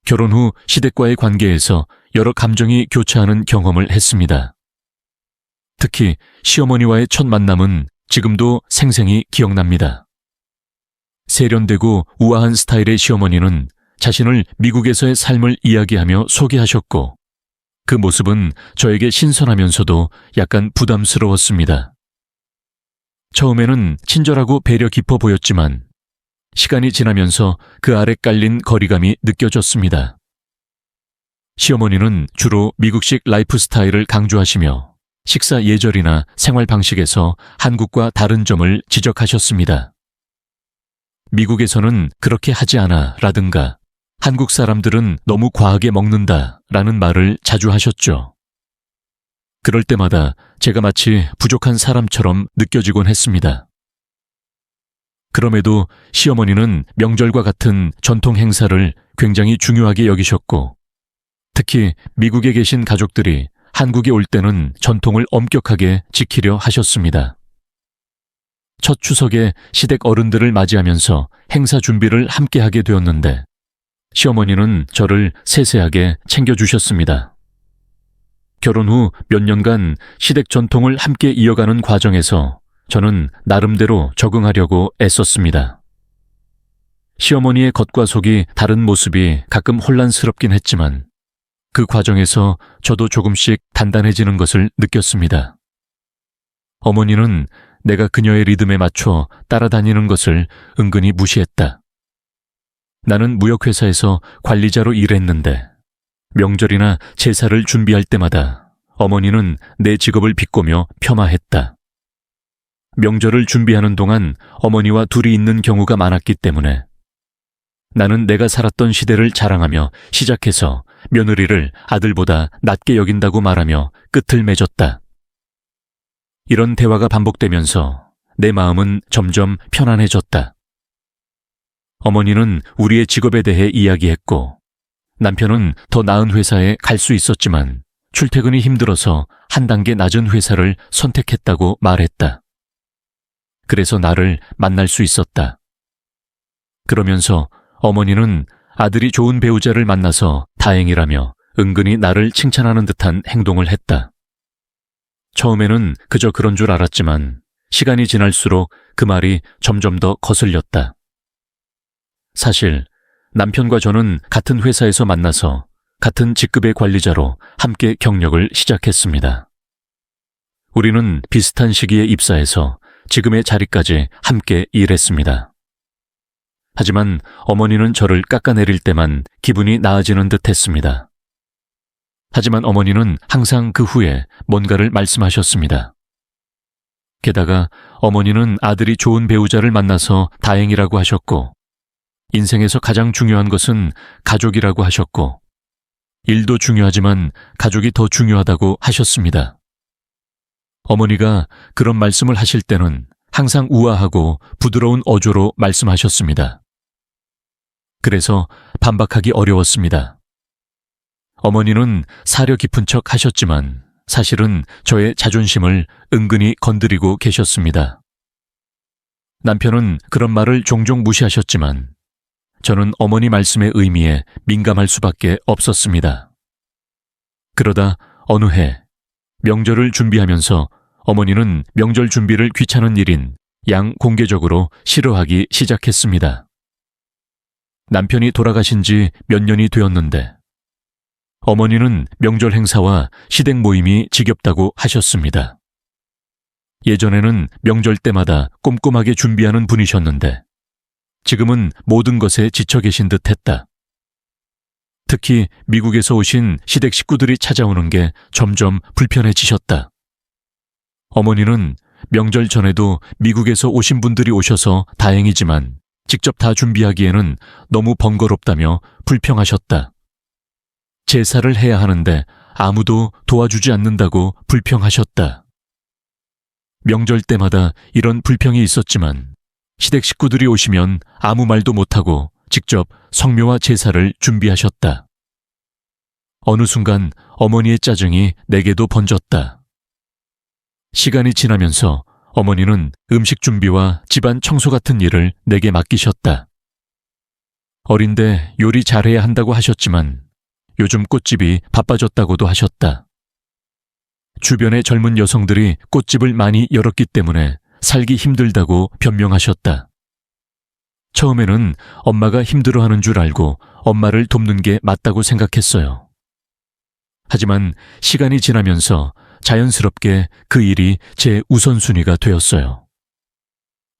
결혼 후 시댁과의 관계에서 여러 감정이 교차하는 경험을 했습니다. 특히 시어머니와의 첫 만남은 지금도 생생히 기억납니다. 세련되고 우아한 스타일의 시어머니는 자신을 미국에서의 삶을 이야기하며 소개하셨고, 그 모습은 저에게 신선하면서도 약간 부담스러웠습니다. 처음에는 친절하고 배려 깊어 보였지만 시간이 지나면서 그 아래 깔린 거리감이 느껴졌습니다. 시어머니는 주로 미국식 라이프 스타일을 강조하시며 식사 예절이나 생활 방식에서 한국과 다른 점을 지적하셨습니다. 미국에서는 그렇게 하지 않아 라든가 한국 사람들은 너무 과하게 먹는다 라는 말을 자주 하셨죠. 그럴 때마다 제가 마치 부족한 사람처럼 느껴지곤 했습니다. 그럼에도 시어머니는 명절과 같은 전통 행사를 굉장히 중요하게 여기셨고, 특히 미국에 계신 가족들이 한국에 올 때는 전통을 엄격하게 지키려 하셨습니다. 첫 추석에 시댁 어른들을 맞이하면서 행사 준비를 함께 하게 되었는데 시어머니는 저를 세세하게 챙겨주셨습니다. 결혼 후 몇 년간 시댁 전통을 함께 이어가는 과정에서 저는 나름대로 적응하려고 애썼습니다. 시어머니의 겉과 속이 다른 모습이 가끔 혼란스럽긴 했지만 그 과정에서 저도 조금씩 단단해지는 것을 느꼈습니다. 어머니는 내가 그녀의 리듬에 맞춰 따라다니는 것을 은근히 무시했다. 나는 무역회사에서 관리자로 일했는데 명절이나 제사를 준비할 때마다 어머니는 내 직업을 비꼬며 폄하했다. 명절을 준비하는 동안 어머니와 둘이 있는 경우가 많았기 때문에 나는 내가 살았던 시대를 자랑하며 시작해서 며느리를 아들보다 낮게 여긴다고 말하며 끝을 맺었다. 이런 대화가 반복되면서 내 마음은 점점 편안해졌다. 어머니는 우리의 직업에 대해 이야기했고 남편은 더 나은 회사에 갈 수 있었지만 출퇴근이 힘들어서 한 단계 낮은 회사를 선택했다고 말했다. 그래서 나를 만날 수 있었다. 그러면서 어머니는 아들이 좋은 배우자를 만나서 다행이라며 은근히 나를 칭찬하는 듯한 행동을 했다. 처음에는 그저 그런 줄 알았지만 시간이 지날수록 그 말이 점점 더 거슬렸다. 사실 남편과 저는 같은 회사에서 만나서 같은 직급의 관리자로 함께 경력을 시작했습니다. 우리는 비슷한 시기에 입사해서 지금의 자리까지 함께 일했습니다. 하지만 어머니는 저를 깎아내릴 때만 기분이 나아지는 듯 했습니다. 하지만 어머니는 항상 그 후에 뭔가를 말씀하셨습니다. 게다가 어머니는 아들이 좋은 배우자를 만나서 다행이라고 하셨고, 인생에서 가장 중요한 것은 가족이라고 하셨고, 일도 중요하지만 가족이 더 중요하다고 하셨습니다. 어머니가 그런 말씀을 하실 때는 항상 우아하고 부드러운 어조로 말씀하셨습니다. 그래서 반박하기 어려웠습니다. 어머니는 사려 깊은 척 하셨지만 사실은 저의 자존심을 은근히 건드리고 계셨습니다. 남편은 그런 말을 종종 무시하셨지만 저는 어머니 말씀의 의미에 민감할 수밖에 없었습니다. 그러다 어느 해 명절을 준비하면서 어머니는 명절 준비를 귀찮은 일인 양 공개적으로 싫어하기 시작했습니다. 남편이 돌아가신 지 몇 년이 되었는데 어머니는 명절 행사와 시댁 모임이 지겹다고 하셨습니다. 예전에는 명절 때마다 꼼꼼하게 준비하는 분이셨는데 지금은 모든 것에 지쳐 계신 듯 했다. 특히 미국에서 오신 시댁 식구들이 찾아오는 게 점점 불편해지셨다. 어머니는 명절 전에도 미국에서 오신 분들이 오셔서 다행이지만 직접 다 준비하기에는 너무 번거롭다며 불평하셨다. 제사를 해야 하는데 아무도 도와주지 않는다고 불평하셨다. 명절 때마다 이런 불평이 있었지만 시댁 식구들이 오시면 아무 말도 못하고 직접 성묘와 제사를 준비하셨다. 어느 순간 어머니의 짜증이 내게도 번졌다. 시간이 지나면서 어머니는 음식 준비와 집안 청소 같은 일을 내게 맡기셨다. 어린데 요리 잘해야 한다고 하셨지만 요즘 꽃집이 바빠졌다고도 하셨다. 주변의 젊은 여성들이 꽃집을 많이 열었기 때문에 살기 힘들다고 변명하셨다. 처음에는 엄마가 힘들어하는 줄 알고 엄마를 돕는 게 맞다고 생각했어요. 하지만 시간이 지나면서 자연스럽게 그 일이 제 우선순위가 되었어요.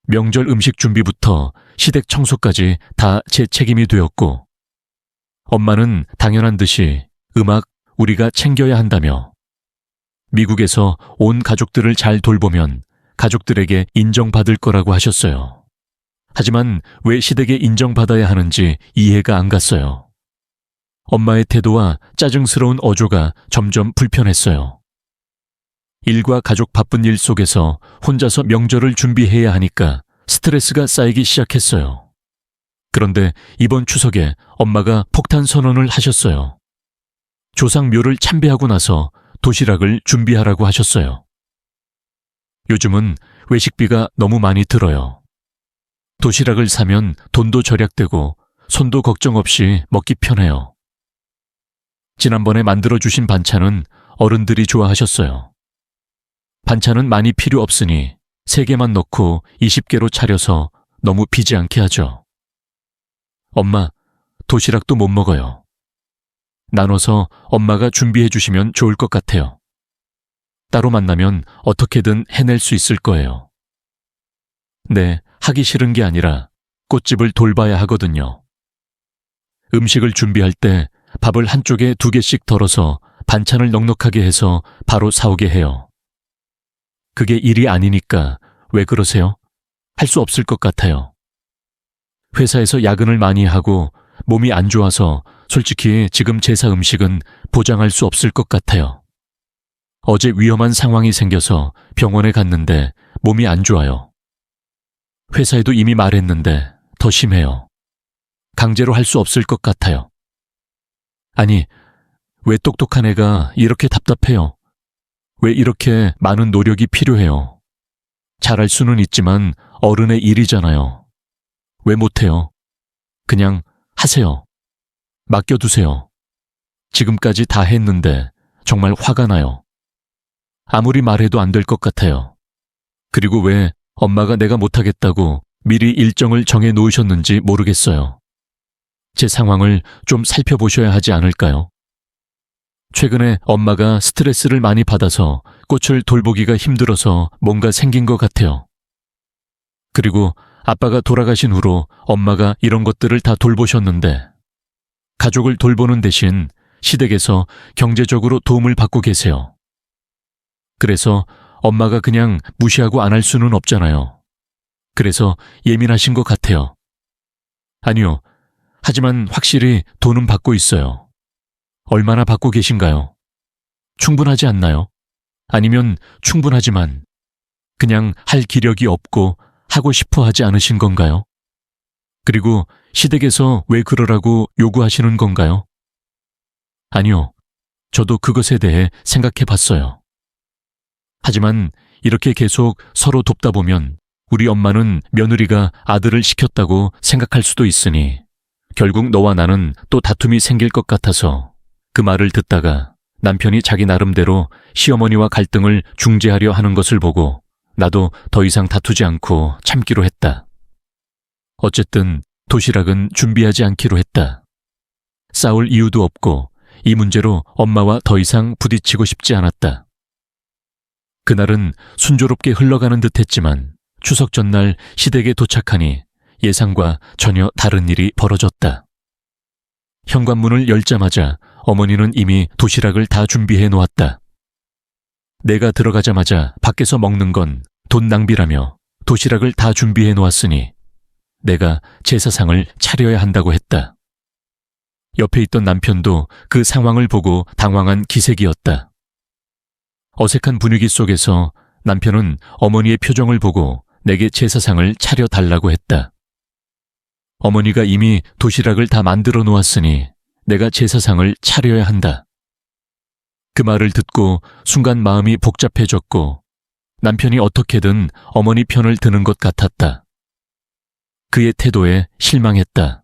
명절 음식 준비부터 시댁 청소까지 다 제 책임이 되었고, 엄마는 당연한 듯이 음악 우리가 챙겨야 한다며, 미국에서 온 가족들을 잘 돌보면 가족들에게 인정받을 거라고 하셨어요. 하지만 왜 시댁에 인정받아야 하는지 이해가 안 갔어요. 엄마의 태도와 짜증스러운 어조가 점점 불편했어요. 일과 가족 바쁜 일 속에서 혼자서 명절을 준비해야 하니까 스트레스가 쌓이기 시작했어요. 그런데 이번 추석에 엄마가 폭탄 선언을 하셨어요. 조상묘를 참배하고 나서 도시락을 준비하라고 하셨어요. 요즘은 외식비가 너무 많이 들어요. 도시락을 사면 돈도 절약되고 손도 걱정 없이 먹기 편해요. 지난번에 만들어주신 반찬은 어른들이 좋아하셨어요. 반찬은 많이 필요 없으니 3개만 넣고 20개로 차려서 너무 비지 않게 하죠. 엄마, 도시락도 못 먹어요. 나눠서 엄마가 준비해 주시면 좋을 것 같아요. 따로 만나면 어떻게든 해낼 수 있을 거예요. 네, 하기 싫은 게 아니라 꽃집을 돌봐야 하거든요. 음식을 준비할 때 밥을 한쪽에 2개씩 덜어서 반찬을 넉넉하게 해서 바로 사오게 해요. 그게 일이 아니니까 왜 그러세요? 할 수 없을 것 같아요. 회사에서 야근을 많이 하고 몸이 안 좋아서 솔직히 지금 제사 음식은 보장할 수 없을 것 같아요. 어제 위험한 상황이 생겨서 병원에 갔는데 몸이 안 좋아요. 회사에도 이미 말했는데 더 심해요. 강제로 할 수 없을 것 같아요. 아니, 왜 똑똑한 애가 이렇게 답답해요? 왜 이렇게 많은 노력이 필요해요? 잘할 수는 있지만 어른의 일이잖아요. 왜 못해요? 그냥 하세요. 맡겨두세요. 지금까지 다 했는데 정말 화가 나요. 아무리 말해도 안 될 것 같아요. 그리고 왜 엄마가 내가 못하겠다고 미리 일정을 정해 놓으셨는지 모르겠어요. 제 상황을 좀 살펴보셔야 하지 않을까요? 최근에 엄마가 스트레스를 많이 받아서 꽃을 돌보기가 힘들어서 뭔가 생긴 것 같아요. 그리고 아빠가 돌아가신 후로 엄마가 이런 것들을 다 돌보셨는데 가족을 돌보는 대신 시댁에서 경제적으로 도움을 받고 계세요. 그래서 엄마가 그냥 무시하고 안 할 수는 없잖아요. 그래서 예민하신 것 같아요. 아니요. 하지만 확실히 돈은 받고 있어요. 얼마나 받고 계신가요? 충분하지 않나요? 아니면 충분하지만 그냥 할 기력이 없고 하고 싶어 하지 않으신 건가요? 그리고 시댁에서 왜 그러라고 요구하시는 건가요? 아니요. 저도 그것에 대해 생각해 봤어요. 하지만 이렇게 계속 서로 돕다 보면 우리 엄마는 며느리가 아들을 시켰다고 생각할 수도 있으니 결국 너와 나는 또 다툼이 생길 것 같아서 그 말을 듣다가 남편이 자기 나름대로 시어머니와 갈등을 중재하려 하는 것을 보고 나도 더 이상 다투지 않고 참기로 했다. 어쨌든 도시락은 준비하지 않기로 했다. 싸울 이유도 없고 이 문제로 엄마와 더 이상 부딪히고 싶지 않았다. 그날은 순조롭게 흘러가는 듯했지만 추석 전날 시댁에 도착하니 예상과 전혀 다른 일이 벌어졌다. 현관문을 열자마자 어머니는 이미 도시락을 다 준비해 놓았다. 내가 들어가자마자 밖에서 먹는 건 돈 낭비라며 도시락을 다 준비해 놓았으니 내가 제사상을 차려야 한다고 했다. 옆에 있던 남편도 그 상황을 보고 당황한 기색이었다. 어색한 분위기 속에서 남편은 어머니의 표정을 보고 내게 제사상을 차려달라고 했다. 어머니가 이미 도시락을 다 만들어 놓았으니 내가 제사상을 차려야 한다. 그 말을 듣고 순간 마음이 복잡해졌고 남편이 어떻게든 어머니 편을 드는 것 같았다. 그의 태도에 실망했다.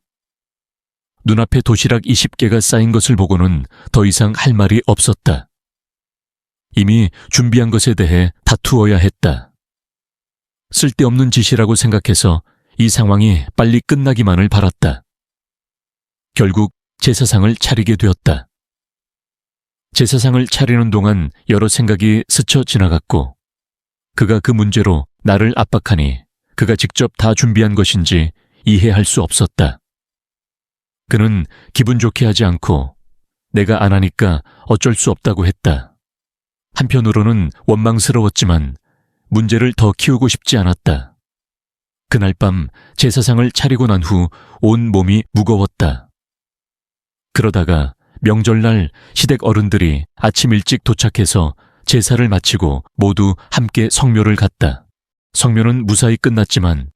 눈앞에 도시락 20개가 쌓인 것을 보고는 더 이상 할 말이 없었다. 이미 준비한 것에 대해 다투어야 했다. 쓸데없는 짓이라고 생각해서 이 상황이 빨리 끝나기만을 바랐다. 결국 제사상을 차리게 되었다. 제사상을 차리는 동안 여러 생각이 스쳐 지나갔고, 그가 그 문제로 나를 압박하니 그가 직접 다 준비한 것인지 이해할 수 없었다. 그는 기분 좋게 하지 않고 내가 안 하니까 어쩔 수 없다고 했다. 한편으로는 원망스러웠지만 문제를 더 키우고 싶지 않았다. 그날 밤 제사상을 차리고 난 후 온 몸이 무거웠다. 그러다가 명절날 시댁 어른들이 아침 일찍 도착해서 제사를 마치고 모두 함께 성묘를 갔다. 성묘는 무사히 끝났지만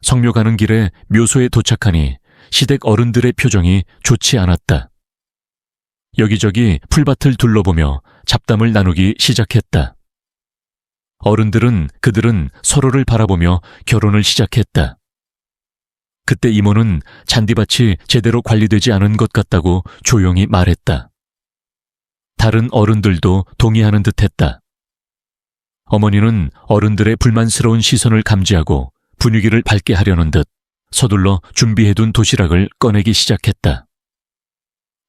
성묘 가는 길에 묘소에 도착하니 시댁 어른들의 표정이 좋지 않았다. 여기저기 풀밭을 둘러보며 잡담을 나누기 시작했다. 어른들은 그들은 서로를 바라보며 결혼을 시작했다. 그때 이모는 잔디밭이 제대로 관리되지 않은 것 같다고 조용히 말했다. 다른 어른들도 동의하는 듯했다. 어머니는 어른들의 불만스러운 시선을 감지하고 분위기를 밝게 하려는 듯 서둘러 준비해둔 도시락을 꺼내기 시작했다.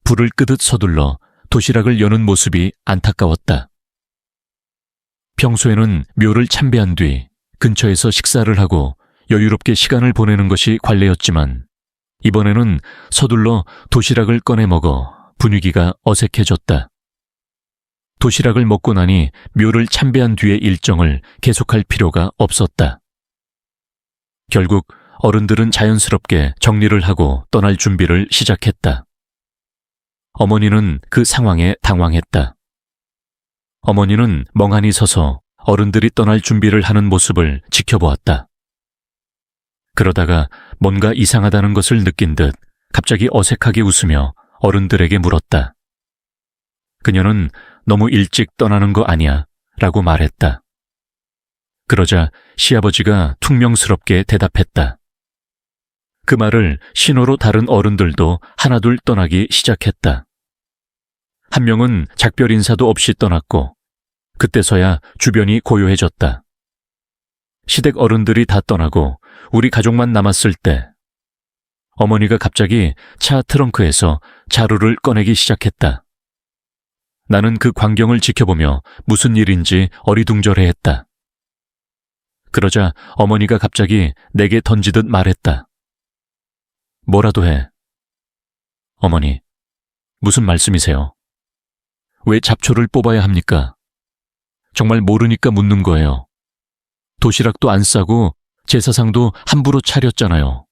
불을 끄듯 서둘러 도시락을 여는 모습이 안타까웠다. 평소에는 묘를 참배한 뒤 근처에서 식사를 하고 여유롭게 시간을 보내는 것이 관례였지만 이번에는 서둘러 도시락을 꺼내 먹어 분위기가 어색해졌다. 도시락을 먹고 나니 묘를 참배한 뒤의 일정을 계속할 필요가 없었다. 결국 어른들은 자연스럽게 정리를 하고 떠날 준비를 시작했다. 어머니는 그 상황에 당황했다. 어머니는 멍하니 서서 어른들이 떠날 준비를 하는 모습을 지켜보았다. 그러다가 뭔가 이상하다는 것을 느낀 듯 갑자기 어색하게 웃으며 어른들에게 물었다. 그녀는 너무 일찍 떠나는 거 아니야? 라고 말했다. 그러자 시아버지가 퉁명스럽게 대답했다. 그 말을 신호로 다른 어른들도 하나둘 떠나기 시작했다. 한 명은 작별 인사도 없이 떠났고 그때서야 주변이 고요해졌다. 시댁 어른들이 다 떠나고 우리 가족만 남았을 때 어머니가 갑자기 차 트렁크에서 자루를 꺼내기 시작했다. 나는 그 광경을 지켜보며 무슨 일인지 어리둥절해했다. 그러자 어머니가 갑자기 내게 던지듯 말했다. 뭐라도 해. 어머니, 무슨 말씀이세요? 왜 잡초를 뽑아야 합니까? 정말 모르니까 묻는 거예요. 도시락도 안 싸고 제사상도 함부로 차렸잖아요.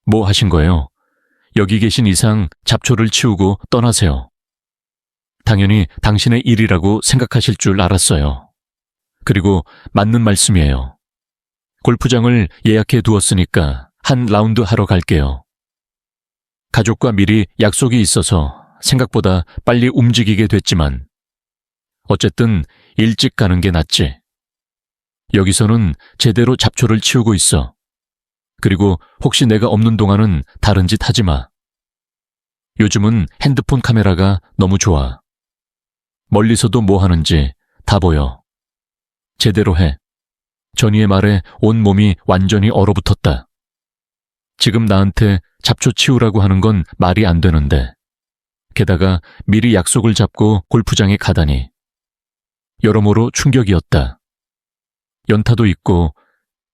뭐 하신 거예요? 여기 계신 이상 잡초를 치우고 떠나세요. 당연히 당신의 일이라고 생각하실 줄 알았어요. 그리고 맞는 말씀이에요. 골프장을 예약해 두었으니까 한 라운드 하러 갈게요. 가족과 미리 약속이 있어서 생각보다 빨리 움직이게 됐지만 어쨌든 일찍 가는 게 낫지. 여기서는 제대로 잡초를 치우고 있어. 그리고 혹시 내가 없는 동안은 다른 짓 하지 마. 요즘은 핸드폰 카메라가 너무 좋아. 멀리서도 뭐 하는지 다 보여. 제대로 해. 전이의 말에 온 몸이 완전히 얼어붙었다. 지금 나한테 잡초 치우라고 하는 건 말이 안 되는데. 게다가 미리 약속을 잡고 골프장에 가다니. 여러모로 충격이었다. 연타도 있고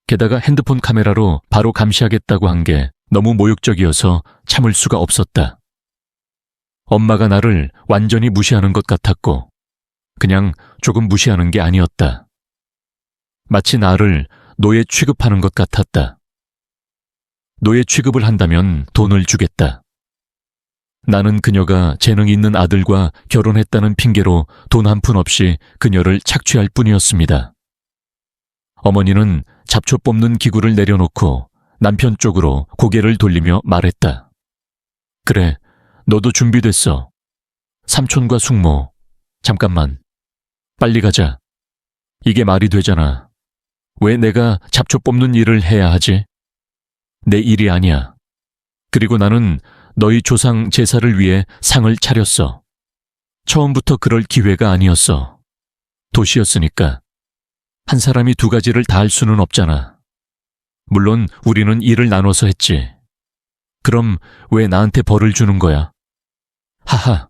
게다가 핸드폰 카메라로 바로 감시하겠다고 한 게 너무 모욕적이어서 참을 수가 없었다. 엄마가 나를 완전히 무시하는 것 같았고 그냥 조금 무시하는 게 아니었다. 마치 나를 노예 취급하는 것 같았다. 노예 취급을 한다면 돈을 주겠다. 나는 그녀가 재능 있는 아들과 결혼했다는 핑계로 돈 한 푼 없이 그녀를 착취할 뿐이었습니다. 어머니는 잡초 뽑는 기구를 내려놓고 남편 쪽으로 고개를 돌리며 말했다. 그래, 너도 준비됐어. 삼촌과 숙모, 잠깐만. 빨리 가자. 이게 말이 되잖아. 왜 내가 잡초 뽑는 일을 해야 하지? 내 일이 아니야. 그리고 나는 너희 조상 제사를 위해 상을 차렸어. 처음부터 그럴 기회가 아니었어. 도시였으니까. 한 사람이 두 가지를 다 할 수는 없잖아. 물론 우리는 일을 나눠서 했지. 그럼 왜 나한테 벌을 주는 거야? 하하,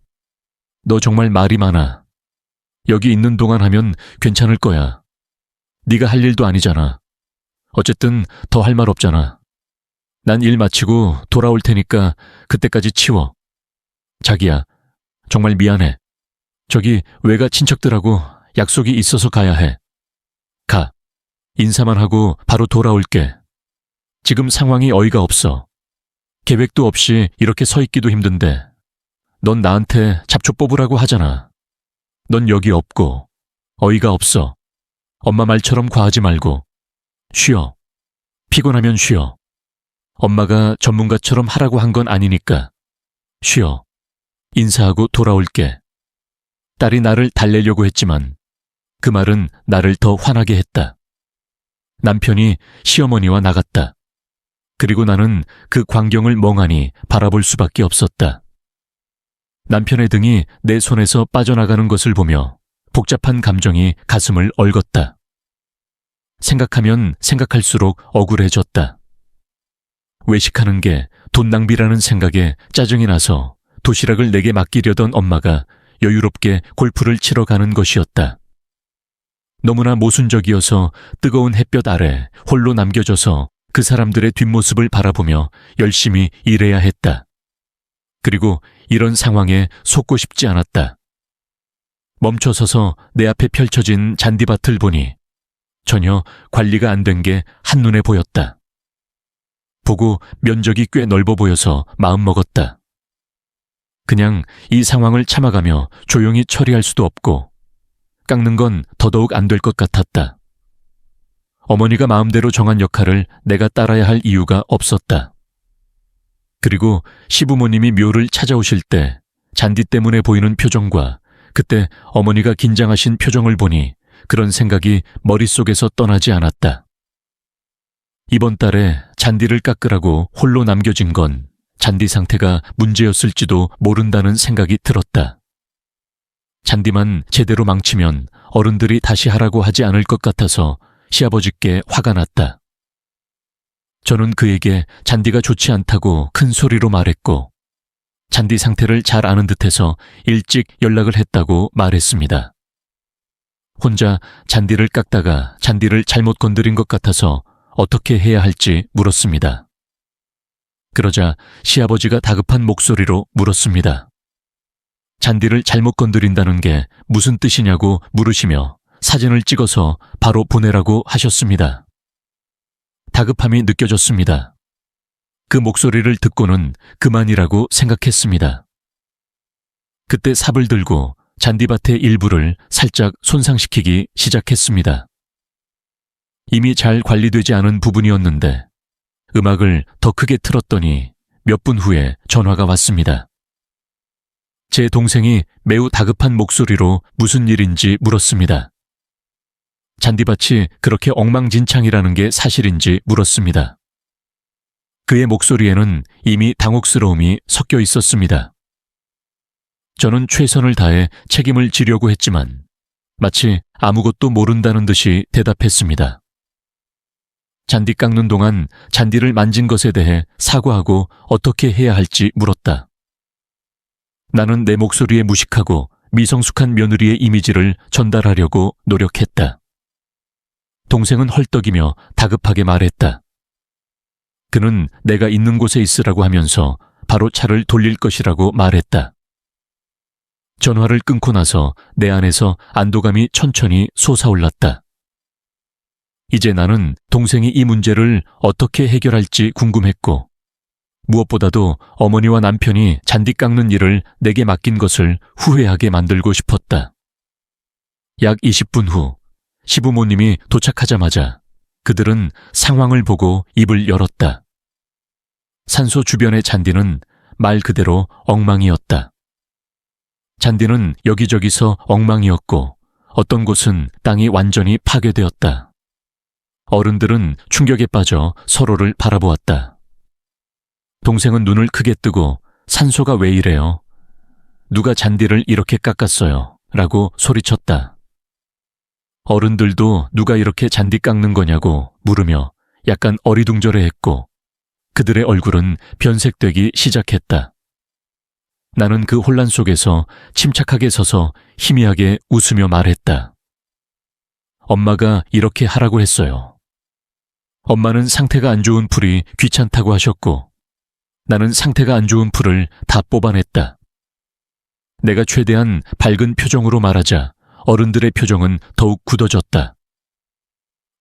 너 정말 말이 많아. 여기 있는 동안 하면 괜찮을 거야. 네가 할 일도 아니잖아. 어쨌든 더 할 말 없잖아. 난 일 마치고 돌아올 테니까 그때까지 치워. 자기야, 정말 미안해. 저기 외가 친척들하고 약속이 있어서 가야 해. 가. 인사만 하고 바로 돌아올게. 지금 상황이 어이가 없어. 계획도 없이 이렇게 서 있기도 힘든데 넌 나한테 잡초 뽑으라고 하잖아. 넌 여기 없고 어이가 없어. 엄마 말처럼 과하지 말고 쉬어. 피곤하면 쉬어. 엄마가 전문가처럼 하라고 한 건 아니니까 쉬어. 인사하고 돌아올게. 딸이 나를 달래려고 했지만 그 말은 나를 더 화나게 했다. 남편이 시어머니와 나갔다. 그리고 나는 그 광경을 멍하니 바라볼 수밖에 없었다. 남편의 등이 내 손에서 빠져나가는 것을 보며 복잡한 감정이 가슴을 얽었다. 생각하면 생각할수록 억울해졌다. 외식하는 게 돈 낭비라는 생각에 짜증이 나서 도시락을 내게 맡기려던 엄마가 여유롭게 골프를 치러 가는 것이었다. 너무나 모순적이어서 뜨거운 햇볕 아래 홀로 남겨져서 그 사람들의 뒷모습을 바라보며 열심히 일해야 했다. 그리고 이런 상황에 속고 싶지 않았다. 멈춰서서 내 앞에 펼쳐진 잔디밭을 보니 전혀 관리가 안 된 게 한눈에 보였다. 보고 면적이 꽤 넓어 보여서 마음먹었다. 그냥 이 상황을 참아가며 조용히 처리할 수도 없고 깎는 건 더더욱 안 될 것 같았다. 어머니가 마음대로 정한 역할을 내가 따라야 할 이유가 없었다. 그리고 시부모님이 묘를 찾아오실 때 잔디 때문에 보이는 표정과 그때 어머니가 긴장하신 표정을 보니 그런 생각이 머릿속에서 떠나지 않았다. 이번 달에 잔디를 깎으라고 홀로 남겨진 건 잔디 상태가 문제였을지도 모른다는 생각이 들었다. 잔디만 제대로 망치면 어른들이 다시 하라고 하지 않을 것 같아서 시아버지께 화가 났다. 저는 그에게 잔디가 좋지 않다고 큰 소리로 말했고 잔디 상태를 잘 아는 듯해서 일찍 연락을 했다고 말했습니다. 혼자 잔디를 깎다가 잔디를 잘못 건드린 것 같아서 어떻게 해야 할지 물었습니다. 그러자 시아버지가 다급한 목소리로 물었습니다. 잔디를 잘못 건드린다는 게 무슨 뜻이냐고 물으시며 사진을 찍어서 바로 보내라고 하셨습니다. 다급함이 느껴졌습니다. 그 목소리를 듣고는 그만이라고 생각했습니다. 그때 삽을 들고 잔디밭의 일부를 살짝 손상시키기 시작했습니다. 이미 잘 관리되지 않은 부분이었는데 음악을 더 크게 틀었더니 몇 분 후에 전화가 왔습니다. 제 동생이 매우 다급한 목소리로 무슨 일인지 물었습니다. 잔디밭이 그렇게 엉망진창이라는 게 사실인지 물었습니다. 그의 목소리에는 이미 당혹스러움이 섞여 있었습니다. 저는 최선을 다해 책임을 지려고 했지만 마치 아무것도 모른다는 듯이 대답했습니다. 잔디 깎는 동안 잔디를 만진 것에 대해 사과하고 어떻게 해야 할지 물었다. 나는 내 목소리에 무식하고 미성숙한 며느리의 이미지를 전달하려고 노력했다. 동생은 헐떡이며 다급하게 말했다. 그는 내가 있는 곳에 있으라고 하면서 바로 차를 돌릴 것이라고 말했다. 전화를 끊고 나서 내 안에서 안도감이 천천히 솟아올랐다. 이제 나는 동생이 이 문제를 어떻게 해결할지 궁금했고 무엇보다도 어머니와 남편이 잔디 깎는 일을 내게 맡긴 것을 후회하게 만들고 싶었다. 약 20분 후 시부모님이 도착하자마자 그들은 상황을 보고 입을 열었다. 산소 주변의 잔디는 말 그대로 엉망이었다. 잔디는 여기저기서 엉망이었고 어떤 곳은 땅이 완전히 파괴되었다. 어른들은 충격에 빠져 서로를 바라보았다. 동생은 눈을 크게 뜨고 산소가 왜 이래요? 누가 잔디를 이렇게 깎았어요? 라고 소리쳤다. 어른들도 누가 이렇게 잔디 깎는 거냐고 물으며 약간 어리둥절해했고 그들의 얼굴은 변색되기 시작했다. 나는 그 혼란 속에서 침착하게 서서 희미하게 웃으며 말했다. 엄마가 이렇게 하라고 했어요. 엄마는 상태가 안 좋은 풀이 귀찮다고 하셨고 나는 상태가 안 좋은 풀을 다 뽑아냈다. 내가 최대한 밝은 표정으로 말하자 어른들의 표정은 더욱 굳어졌다.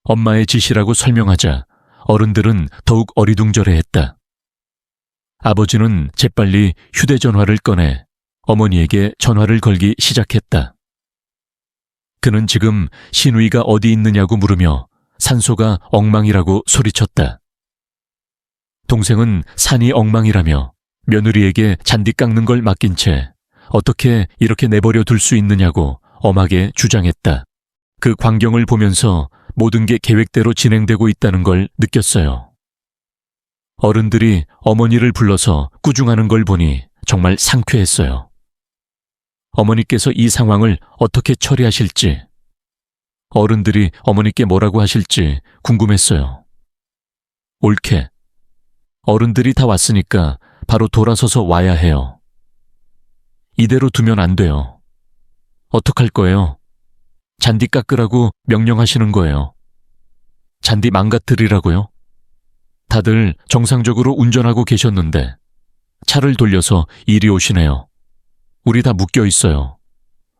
엄마의 지시라고 설명하자 어른들은 더욱 어리둥절해했다. 아버지는 재빨리 휴대전화를 꺼내 어머니에게 전화를 걸기 시작했다. 그는 지금 신우이가 어디 있느냐고 물으며 산소가 엉망이라고 소리쳤다. 동생은 산이 엉망이라며 며느리에게 잔디 깎는 걸 맡긴 채 어떻게 이렇게 내버려 둘 수 있느냐고 엄하게 주장했다. 그 광경을 보면서 모든 게 계획대로 진행되고 있다는 걸 느꼈어요. 어른들이 어머니를 불러서 꾸중하는 걸 보니 정말 상쾌했어요. 어머니께서 이 상황을 어떻게 처리하실지, 어른들이 어머니께 뭐라고 하실지 궁금했어요. 옳게. 어른들이 다 왔으니까 바로 돌아서서 와야 해요. 이대로 두면 안 돼요. 어떡할 거예요? 잔디 깎으라고 명령하시는 거예요. 잔디 망가뜨리라고요? 다들 정상적으로 운전하고 계셨는데 차를 돌려서 이리 오시네요. 우리 다 묶여 있어요.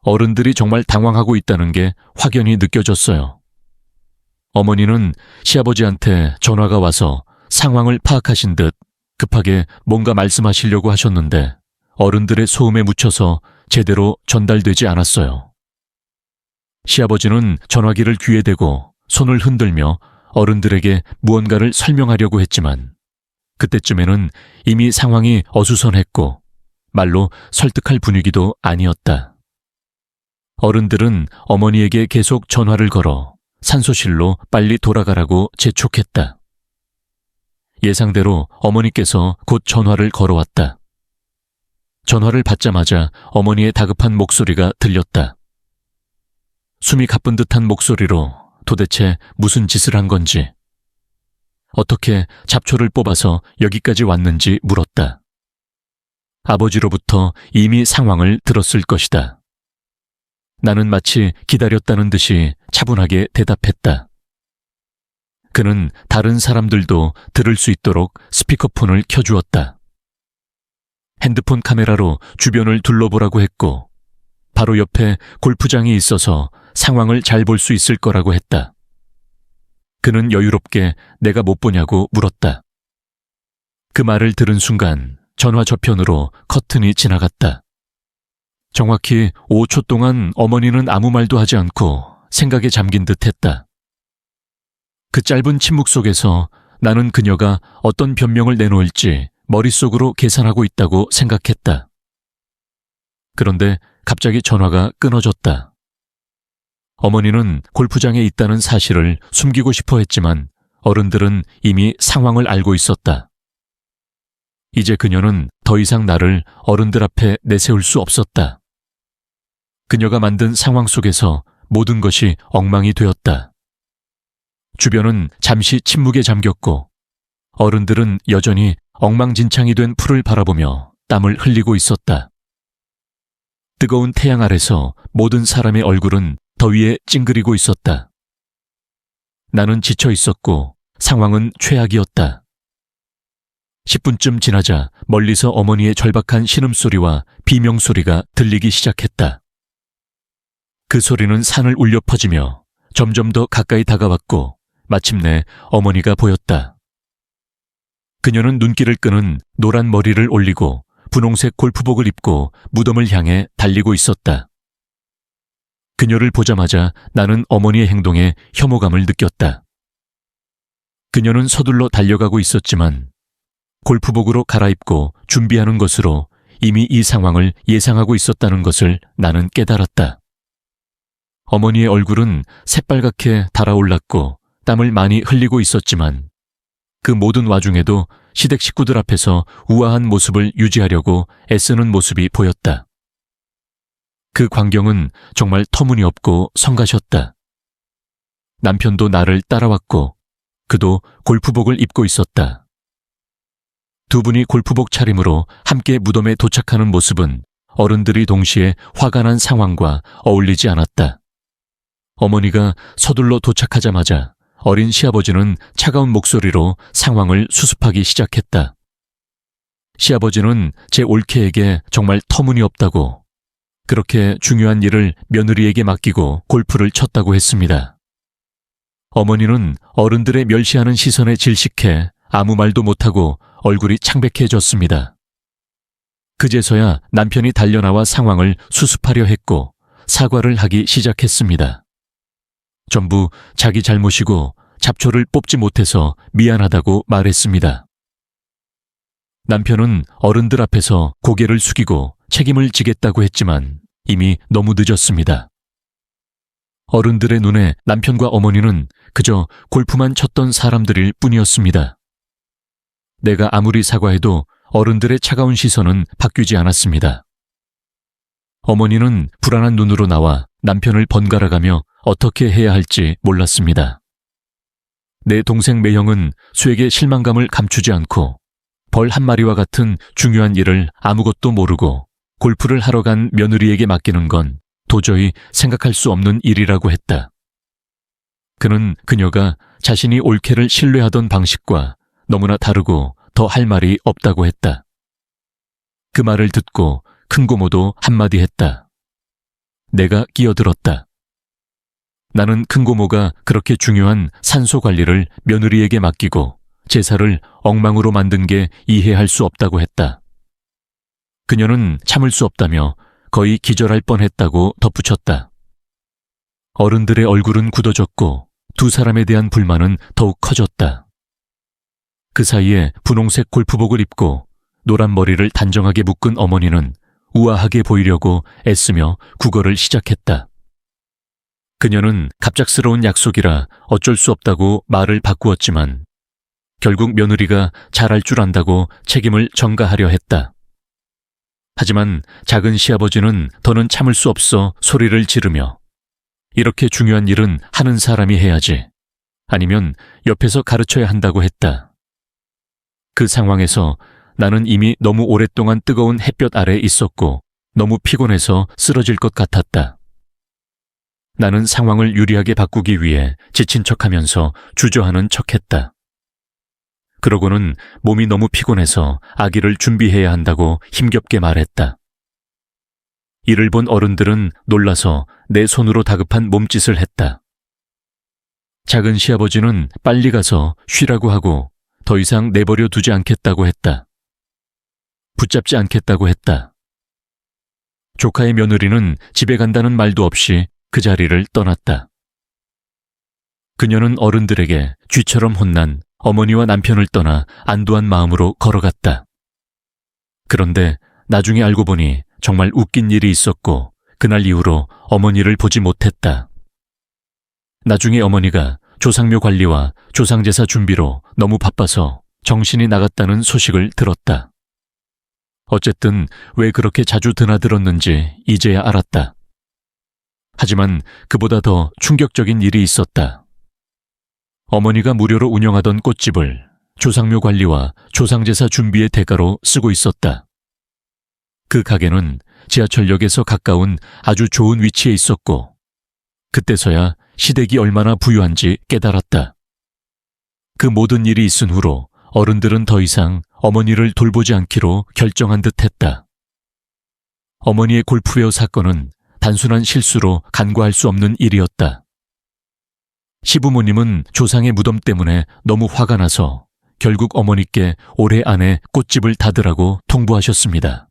어른들이 정말 당황하고 있다는 게 확연히 느껴졌어요. 어머니는 시아버지한테 전화가 와서 상황을 파악하신 듯 급하게 뭔가 말씀하시려고 하셨는데 어른들의 소음에 묻혀서 제대로 전달되지 않았어요. 시아버지는 전화기를 귀에 대고 손을 흔들며 어른들에게 무언가를 설명하려고 했지만 그때쯤에는 이미 상황이 어수선했고 말로 설득할 분위기도 아니었다. 어른들은 어머니에게 계속 전화를 걸어 산소실로 빨리 돌아가라고 재촉했다. 예상대로 어머니께서 곧 전화를 걸어왔다. 전화를 받자마자 어머니의 다급한 목소리가 들렸다. 숨이 가쁜 듯한 목소리로 도대체 무슨 짓을 한 건지, 어떻게 잡초를 뽑아서 여기까지 왔는지 물었다. 아버지로부터 이미 상황을 들었을 것이다. 나는 마치 기다렸다는 듯이 차분하게 대답했다. 그는 다른 사람들도 들을 수 있도록 스피커폰을 켜주었다. 핸드폰 카메라로 주변을 둘러보라고 했고 바로 옆에 골프장이 있어서 상황을 잘 볼 수 있을 거라고 했다. 그는 여유롭게 내가 못 보냐고 물었다. 그 말을 들은 순간 전화 저편으로 커튼이 지나갔다. 정확히 5초 동안 어머니는 아무 말도 하지 않고 생각에 잠긴 듯 했다. 그 짧은 침묵 속에서 나는 그녀가 어떤 변명을 내놓을지 머릿속으로 계산하고 있다고 생각했다. 그런데 갑자기 전화가 끊어졌다. 어머니는 골프장에 있다는 사실을 숨기고 싶어 했지만 어른들은 이미 상황을 알고 있었다. 이제 그녀는 더 이상 나를 어른들 앞에 내세울 수 없었다. 그녀가 만든 상황 속에서 모든 것이 엉망이 되었다. 주변은 잠시 침묵에 잠겼고 어른들은 여전히 엉망진창이 된 풀을 바라보며 땀을 흘리고 있었다. 뜨거운 태양 아래서 모든 사람의 얼굴은 더위에 찡그리고 있었다. 나는 지쳐 있었고 상황은 최악이었다. 10분쯤 지나자 멀리서 어머니의 절박한 신음소리와 비명소리가 들리기 시작했다. 그 소리는 산을 울려 퍼지며 점점 더 가까이 다가왔고 마침내 어머니가 보였다. 그녀는 눈길을 끄는 노란 머리를 올리고 분홍색 골프복을 입고 무덤을 향해 달리고 있었다. 그녀를 보자마자 나는 어머니의 행동에 혐오감을 느꼈다. 그녀는 서둘러 달려가고 있었지만 골프복으로 갈아입고 준비하는 것으로 이미 이 상황을 예상하고 있었다는 것을 나는 깨달았다. 어머니의 얼굴은 새빨갛게 달아올랐고 땀을 많이 흘리고 있었지만 그 모든 와중에도 시댁 식구들 앞에서 우아한 모습을 유지하려고 애쓰는 모습이 보였다. 그 광경은 정말 터무니없고 성가셨다. 남편도 나를 따라왔고 그도 골프복을 입고 있었다. 두 분이 골프복 차림으로 함께 무덤에 도착하는 모습은 어른들이 동시에 화가 난 상황과 어울리지 않았다. 어머니가 서둘러 도착하자마자 어린 시아버지는 차가운 목소리로 상황을 수습하기 시작했다. 시아버지는 제 올케에게 정말 터무니없다고, 그렇게 중요한 일을 며느리에게 맡기고 골프를 쳤다고 했습니다. 어머니는 어른들의 멸시하는 시선에 질식해 아무 말도 못하고 얼굴이 창백해졌습니다. 그제서야 남편이 달려나와 상황을 수습하려 했고 사과를 하기 시작했습니다. 전부 자기 잘못이고 잡초를 뽑지 못해서 미안하다고 말했습니다. 남편은 어른들 앞에서 고개를 숙이고 책임을 지겠다고 했지만 이미 너무 늦었습니다. 어른들의 눈에 남편과 어머니는 그저 골프만 쳤던 사람들일 뿐이었습니다. 내가 아무리 사과해도 어른들의 차가운 시선은 바뀌지 않았습니다. 어머니는 불안한 눈으로 나와 남편을 번갈아가며 어떻게 해야 할지 몰랐습니다. 내 동생 매형은 수에게 실망감을 감추지 않고 벌 한 마리와 같은 중요한 일을 아무것도 모르고 골프를 하러 간 며느리에게 맡기는 건 도저히 생각할 수 없는 일이라고 했다. 그는 그녀가 자신이 올케를 신뢰하던 방식과 너무나 다르고 더 할 말이 없다고 했다. 그 말을 듣고 큰 고모도 한마디 했다. 내가 끼어들었다. 나는 큰 고모가 그렇게 중요한 산소 관리를 며느리에게 맡기고 제사를 엉망으로 만든 게 이해할 수 없다고 했다. 그녀는 참을 수 없다며 거의 기절할 뻔했다고 덧붙였다. 어른들의 얼굴은 굳어졌고 두 사람에 대한 불만은 더욱 커졌다. 그 사이에 분홍색 골프복을 입고 노란 머리를 단정하게 묶은 어머니는 우아하게 보이려고 애쓰며 국어를 시작했다. 그녀는 갑작스러운 약속이라 어쩔 수 없다고 말을 바꾸었지만 결국 며느리가 잘할 줄 안다고 책임을 전가하려 했다. 하지만 작은 시아버지는 더는 참을 수 없어 소리를 지르며 이렇게 중요한 일은 하는 사람이 해야지, 아니면 옆에서 가르쳐야 한다고 했다. 그 상황에서 나는 이미 너무 오랫동안 뜨거운 햇볕 아래 있었고 너무 피곤해서 쓰러질 것 같았다. 나는 상황을 유리하게 바꾸기 위해 지친 척하면서 주저하는 척했다. 그러고는 몸이 너무 피곤해서 아기를 준비해야 한다고 힘겹게 말했다. 이를 본 어른들은 놀라서 내 손으로 다급한 몸짓을 했다. 작은 시아버지는 빨리 가서 쉬라고 하고 더 이상 내버려 두지 않겠다고 했다. 붙잡지 않겠다고 했다. 조카의 며느리는 집에 간다는 말도 없이 그 자리를 떠났다. 그녀는 어른들에게 쥐처럼 혼난 어머니와 남편을 떠나 안도한 마음으로 걸어갔다. 그런데 나중에 알고 보니 정말 웃긴 일이 있었고 그날 이후로 어머니를 보지 못했다. 나중에 어머니가 조상묘 관리와 조상제사 준비로 너무 바빠서 정신이 나갔다는 소식을 들었다. 어쨌든 왜 그렇게 자주 드나들었는지 이제야 알았다. 하지만 그보다 더 충격적인 일이 있었다. 어머니가 무료로 운영하던 꽃집을 조상묘 관리와 조상제사 준비의 대가로 쓰고 있었다. 그 가게는 지하철역에서 가까운 아주 좋은 위치에 있었고 그때서야 시댁이 얼마나 부유한지 깨달았다. 그 모든 일이 있은 후로 어른들은 더 이상 어머니를 돌보지 않기로 결정한 듯 했다. 어머니의 골프웨어 사건은 단순한 실수로 간과할 수 없는 일이었다. 시부모님은 조상의 무덤 때문에 너무 화가 나서 결국 어머니께 올해 안에 꽃집을 닫으라고 통보하셨습니다.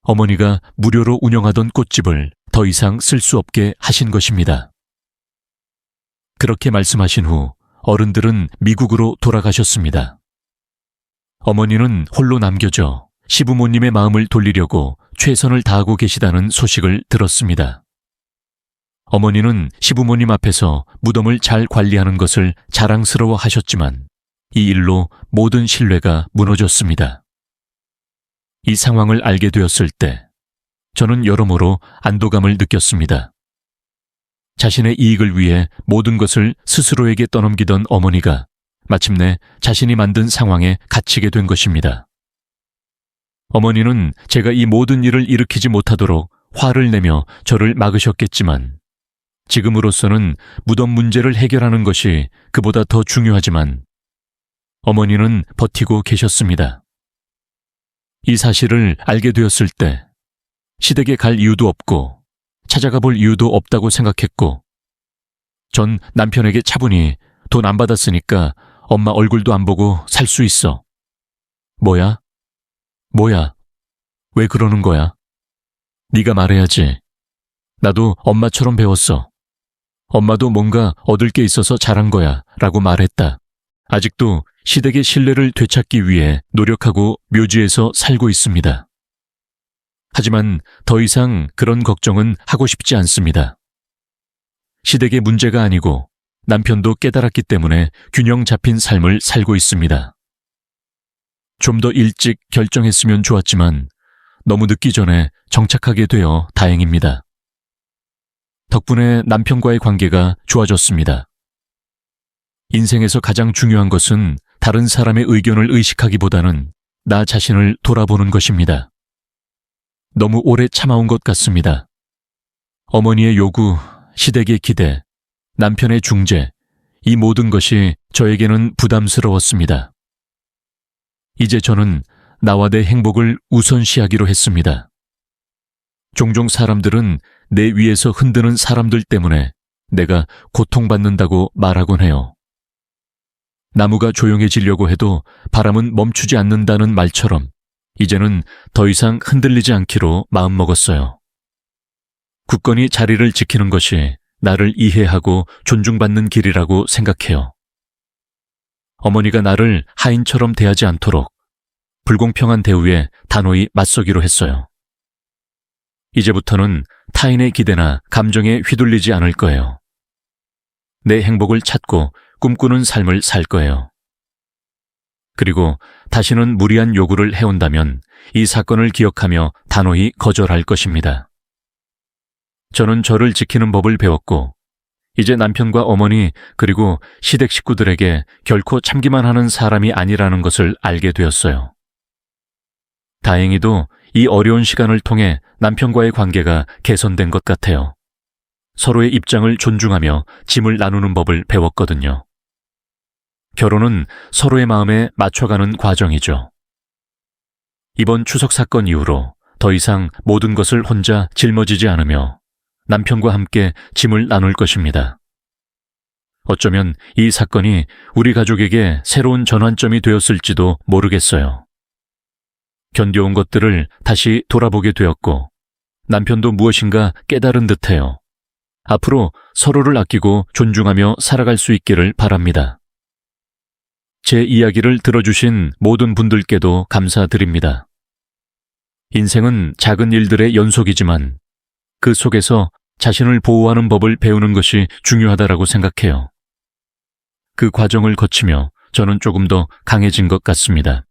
어머니가 무료로 운영하던 꽃집을 더 이상 쓸 수 없게 하신 것입니다. 그렇게 말씀하신 후 어른들은 미국으로 돌아가셨습니다. 어머니는 홀로 남겨져 시부모님의 마음을 돌리려고 최선을 다하고 계시다는 소식을 들었습니다. 어머니는 시부모님 앞에서 무덤을 잘 관리하는 것을 자랑스러워 하셨지만 이 일로 모든 신뢰가 무너졌습니다. 이 상황을 알게 되었을 때 저는 여러모로 안도감을 느꼈습니다. 자신의 이익을 위해 모든 것을 스스로에게 떠넘기던 어머니가 마침내 자신이 만든 상황에 갇히게 된 것입니다. 어머니는 제가 이 모든 일을 일으키지 못하도록 화를 내며 저를 막으셨겠지만 지금으로서는 무덤 문제를 해결하는 것이 그보다 더 중요하지만 어머니는 버티고 계셨습니다. 이 사실을 알게 되었을 때 시댁에 갈 이유도 없고 찾아가 볼 이유도 없다고 생각했고 전 남편에게 차분히 돈 안 받았으니까 엄마 얼굴도 안 보고 살 수 있어. 뭐야? 왜 그러는 거야? 네가 말해야지. 나도 엄마처럼 배웠어. 엄마도 뭔가 얻을 게 있어서 잘한 거야 라고 말했다. 아직도 시댁의 신뢰를 되찾기 위해 노력하고 묘지에서 살고 있습니다. 하지만 더 이상 그런 걱정은 하고 싶지 않습니다. 시댁의 문제가 아니고 남편도 깨달았기 때문에 균형 잡힌 삶을 살고 있습니다. 좀 더 일찍 결정했으면 좋았지만 너무 늦기 전에 정착하게 되어 다행입니다. 덕분에 남편과의 관계가 좋아졌습니다. 인생에서 가장 중요한 것은 다른 사람의 의견을 의식하기보다는 나 자신을 돌아보는 것입니다. 너무 오래 참아온 것 같습니다. 어머니의 요구, 시댁의 기대, 남편의 중재, 이 모든 것이 저에게는 부담스러웠습니다. 이제 저는 나와 내 행복을 우선시하기로 했습니다. 종종 사람들은 내 위에서 흔드는 사람들 때문에 내가 고통받는다고 말하곤 해요. 나무가 조용해지려고 해도 바람은 멈추지 않는다는 말처럼 이제는 더 이상 흔들리지 않기로 마음먹었어요. 굳건히 자리를 지키는 것이 나를 이해하고 존중받는 길이라고 생각해요. 어머니가 나를 하인처럼 대하지 않도록 불공평한 대우에 단호히 맞서기로 했어요. 이제부터는 타인의 기대나 감정에 휘둘리지 않을 거예요. 내 행복을 찾고 꿈꾸는 삶을 살 거예요. 그리고 다시는 무리한 요구를 해온다면 이 사건을 기억하며 단호히 거절할 것입니다. 저는 저를 지키는 법을 배웠고 이제 남편과 어머니 그리고 시댁 식구들에게 결코 참기만 하는 사람이 아니라는 것을 알게 되었어요. 다행히도 이 어려운 시간을 통해 남편과의 관계가 개선된 것 같아요. 서로의 입장을 존중하며 짐을 나누는 법을 배웠거든요. 결혼은 서로의 마음에 맞춰가는 과정이죠. 이번 추석 사건 이후로 더 이상 모든 것을 혼자 짊어지지 않으며 남편과 함께 짐을 나눌 것입니다. 어쩌면 이 사건이 우리 가족에게 새로운 전환점이 되었을지도 모르겠어요. 견뎌온 것들을 다시 돌아보게 되었고 남편도 무엇인가 깨달은 듯해요. 앞으로 서로를 아끼고 존중하며 살아갈 수 있기를 바랍니다. 제 이야기를 들어주신 모든 분들께도 감사드립니다. 인생은 작은 일들의 연속이지만 그 속에서 자신을 보호하는 법을 배우는 것이 중요하다고 생각해요. 그 과정을 거치며 저는 조금 더 강해진 것 같습니다.